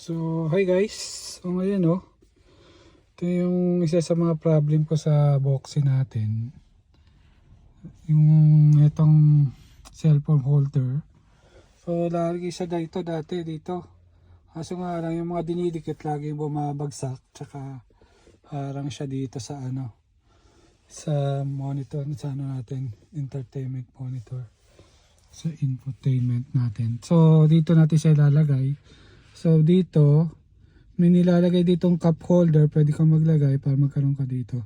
So, hi guys. So, ngayon ito yung isa sa mga problem ko sa boxy natin. Yung itong cellphone holder. So, lalagay siya dati dito. Kaso nga lang yung mga dinidikit lagi bumabagsak. Tsaka parang siya dito sa sa monitor, sa natin, entertainment monitor. Sa infotainment natin. So, dito natin siya ilalagay. So dito, may nilalagay ditong cup holder, pwede kang maglagay para magkaroon ka dito.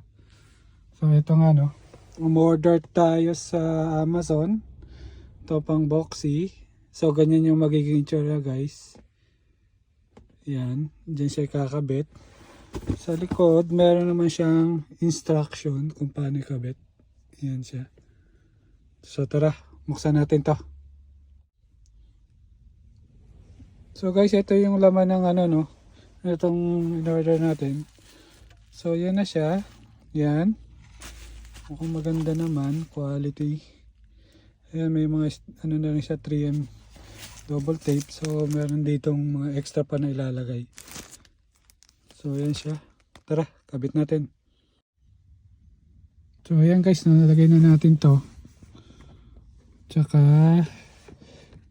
So ito nga umorder tayo sa Amazon. Ito pang boxy. So ganyan yung magiging itsura guys. Yan, dyan siya kakabit. Sa likod, meron naman siyang instruction kung paano ikabit. Yan siya. So tara, buksan natin to. So guys, ito yung laman ng itong in-order natin. So yan na siya. Yan. Mukhang maganda naman, quality. Ayan, may mga na rin siya 3M double tape. So meron ditong mga extra pa na ilalagay. So yan siya. Tara, kabit natin. So ayan guys, nalagay na natin to. Tsaka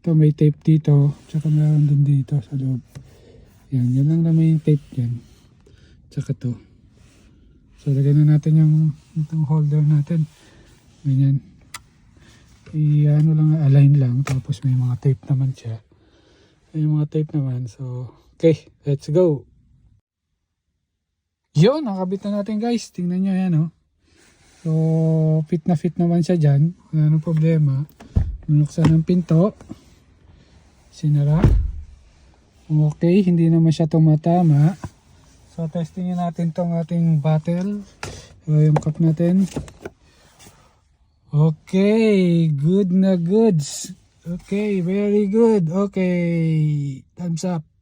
ito may tape dito, tsaka meron din dito sa loob. Yan lang naman yung tape yan. Tsaka to. So lagay na natin yung itong holder natin. Ganyan. Align lang. Tapos may mga tape naman siya. May mga tape naman. So, okay. Let's go. Yun, nakabit na natin guys. Tingnan nyo yan So, fit na fit naman siya dyan. Wala nang problema. Binuksan ng pinto. Sinara. Okay, hindi naman siya tumatama. So testingin natin tong ating bottle. Yung cup natin. Okay, good na goods. Okay, very good. Okay, thumbs up.